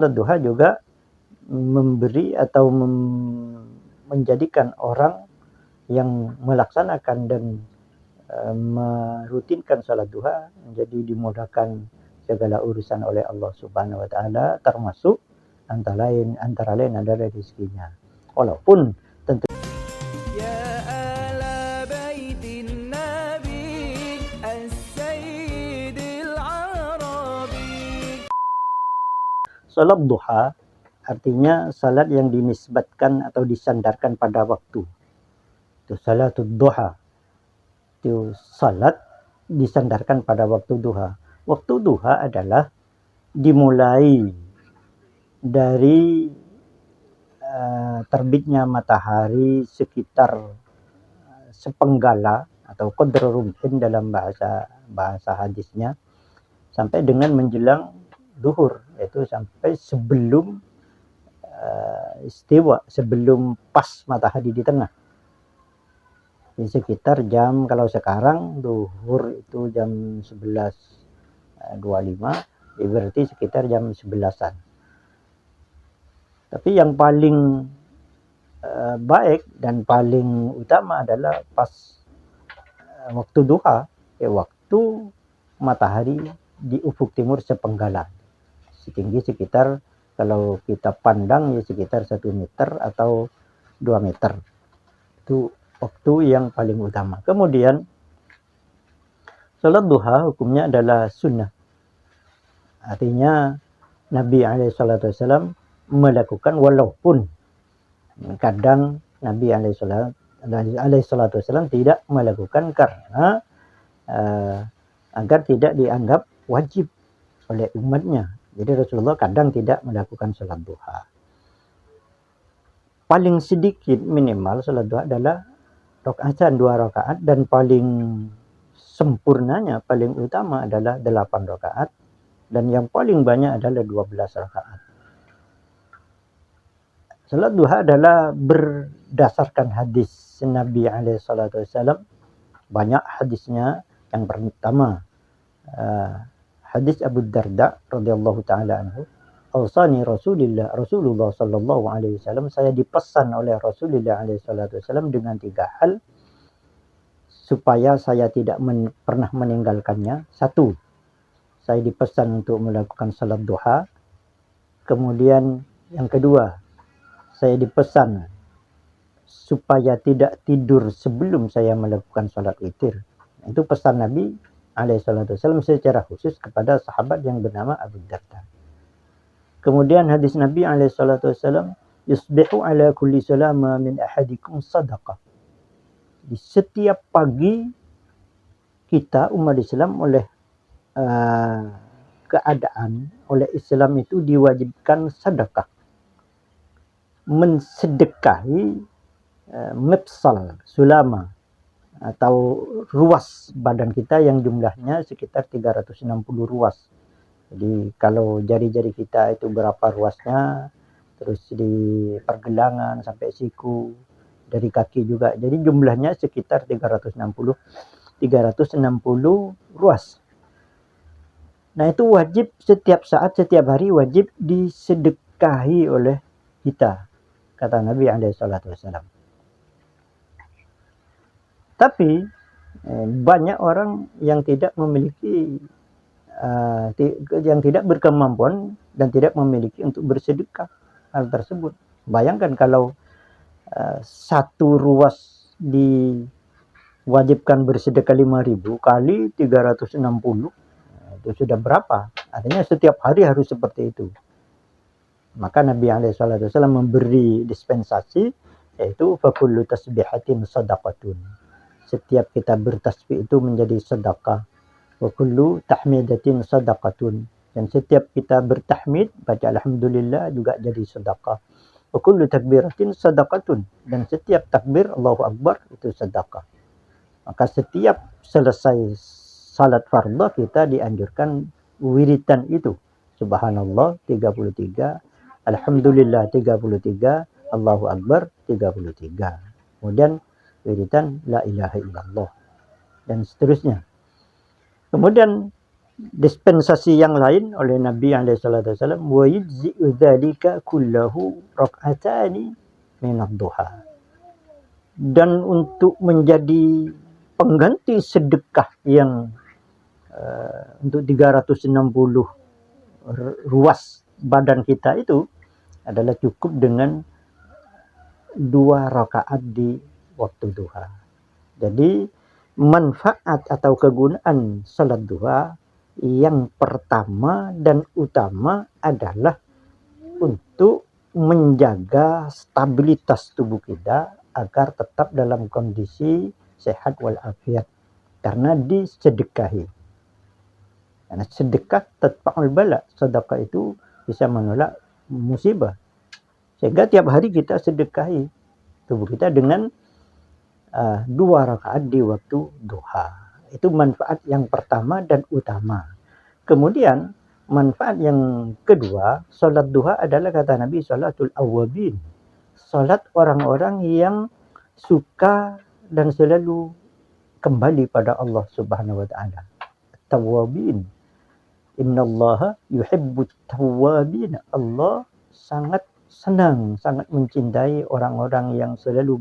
Salat duha juga memberi atau menjadikan orang yang melaksanakan dan merutinkan salat duha menjadi dimudahkan segala urusan oleh Allah Subhanahu wa taala, termasuk antara lain adalah rezekinya. Walaupun tentu يا آل بيت النبي السيد العربي. salat duha artinya salat yang dinisbatkan atau disandarkan pada waktu. Itu salatul duha. Itu salat disandarkan pada waktu duha. Waktu duha adalah dimulai dari terbitnya matahari sekitar sepenggala atau qadr rumhin dalam bahasa hadisnya, sampai dengan menjelang duhur, yaitu sampai sebelum istiwa, sebelum pas matahari di tengah. Di sekitar jam, kalau sekarang duhur itu jam 11.25, ya berarti sekitar jam 11-an. Tapi yang paling baik dan paling utama adalah pas waktu duha, waktu matahari di ufuk timur sepenggalan, setinggi sekitar, kalau kita pandang ya sekitar 1 meter atau 2 meter. Itu waktu yang paling utama. Kemudian salat duha hukumnya adalah sunnah. Artinya Nabi SAW melakukan, walaupun kadang Nabi SAW tidak melakukan karena agar tidak dianggap wajib oleh umatnya. Jadi Rasulullah kadang tidak melakukan salat duha. Paling sedikit minimal salat duha adalah rakaatan 2 rakaat, dan paling sempurnanya, paling utama adalah 8 rakaat, dan yang paling banyak adalah 12 rakaat. Salat duha adalah berdasarkan hadis Nabi SAW. Banyak hadisnya. Yang pertama, hadis Abu Darda radhiyallahu taala anhu, "Awsani Rasulullah sallallahu alaihi wasallam, saya dipesan oleh Rasulullah alaihi wasallam dengan 3 hal supaya saya tidak pernah meninggalkannya. 1, saya dipesan untuk melakukan salat duha. Kemudian yang kedua, saya dipesan supaya tidak tidur sebelum saya melakukan salat witir." Itu pesan Nabi SAW secara khusus kepada sahabat yang bernama Abu Darda. Kemudian hadis Nabi SAW, "Yusbihu ala kulli salama min ahadikum sadaqah." Di setiap pagi kita umat Islam oleh keadaan, oleh Islam itu diwajibkan sedekah. Mensedekahi mifsal, sulama, atau ruas badan kita yang jumlahnya sekitar 360 ruas. Jadi kalau jari-jari kita itu berapa ruasnya, terus di pergelangan sampai siku, dari kaki juga. Jadi jumlahnya sekitar 360 ruas. Nah, itu wajib setiap saat, setiap hari wajib disedekahi oleh kita, kata Nabi SAW. Tapi banyak orang yang tidak memiliki, yang tidak berkemampuan dan tidak memiliki untuk bersedekah hal tersebut. Bayangkan kalau 1 ruas diwajibkan bersedekah 5.000 kali 360, itu sudah berapa? Artinya setiap hari harus seperti itu. Maka Nabi SAW memberi dispensasi, yaitu fakullu tasbihatin sadaqatun. Setiap kita bertasbih itu menjadi sedekah. Wa kullu tahmidatin sadaqatun. Dan setiap kita bertahmid, baca alhamdulillah, juga jadi sedekah. Wa kullu takbiratin sadaqatun. Dan setiap takbir Allahu Akbar itu sedekah. Maka setiap selesai salat fardhu kita dianjurkan wiritan itu. Subhanallah 33, alhamdulillah 33, Allahu Akbar 33. Kemudian wiritan la ilaha illallah dan seterusnya. Kemudian dispensasi yang lain oleh Nabi SAW, wa yujzi'u dzalika kullahu rak'atani minad duha. Dan untuk menjadi pengganti sedekah yang untuk 360 ruas badan kita itu adalah cukup dengan 2 rakaat di waktu duha. Jadi manfaat atau kegunaan salat duha yang pertama dan utama adalah untuk menjaga stabilitas tubuh kita agar tetap dalam kondisi sehat walafiat karena disedekahi. Karena sedekah tatfa'ul bala, sedekah itu bisa menolak musibah. Sehingga tiap hari kita sedekahi tubuh kita dengan 2 rakaat di waktu duha. Itu manfaat yang pertama dan utama. Kemudian manfaat yang kedua, salat duha adalah kata Nabi salatul awwabin. Salat orang-orang yang suka dan selalu kembali pada Allah Subhanahu wa taala. Tawwabin. Innallaha yuhibbut tawwabin. Allah sangat senang, sangat mencintai orang-orang yang selalu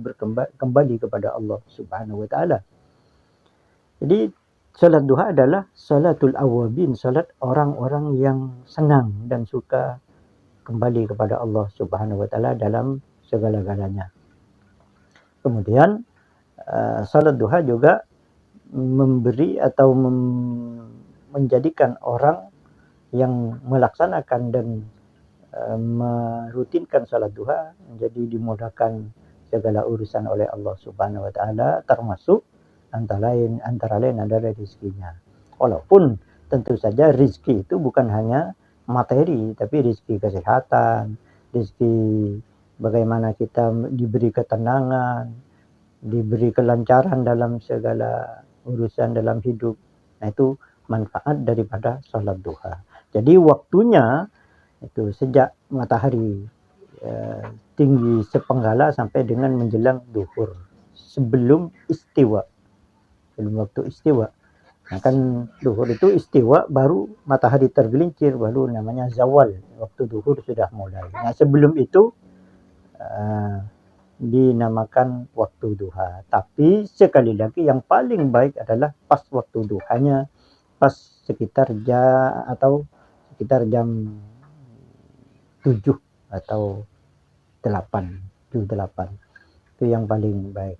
kembali kepada Allah Subhanahu wa taala. Jadi salat duha adalah salatul awwabin, salat orang-orang yang senang dan suka kembali kepada Allah Subhanahu wa taala dalam segala-galanya. Kemudian salat duha juga memberi atau menjadikan orang yang melaksanakan dan merutinkan salat duha menjadi dimudahkan segala urusan oleh Allah Subhanahu wa taala, termasuk antara lain adalah rezekinya. Walaupun tentu saja rezeki itu bukan hanya materi, tapi rezeki kesehatan, rezeki bagaimana kita diberi ketenangan, diberi kelancaran dalam segala urusan dalam hidup. Nah, itu manfaat daripada salat duha. Jadi waktunya itu sejak matahari tinggi sepenggala sampai dengan menjelang duhur, sebelum istiwa, sebelum waktu istiwa. Nah, kan duhur itu istiwa, baru matahari tergelincir, baru namanya zawal, waktu duhur sudah mulai. Nah, sebelum itu dinamakan waktu duha. Tapi sekali lagi yang paling baik adalah pas waktu duhanya, pas sekitar jam 7 atau 8, 7-8. Itu yang paling baik.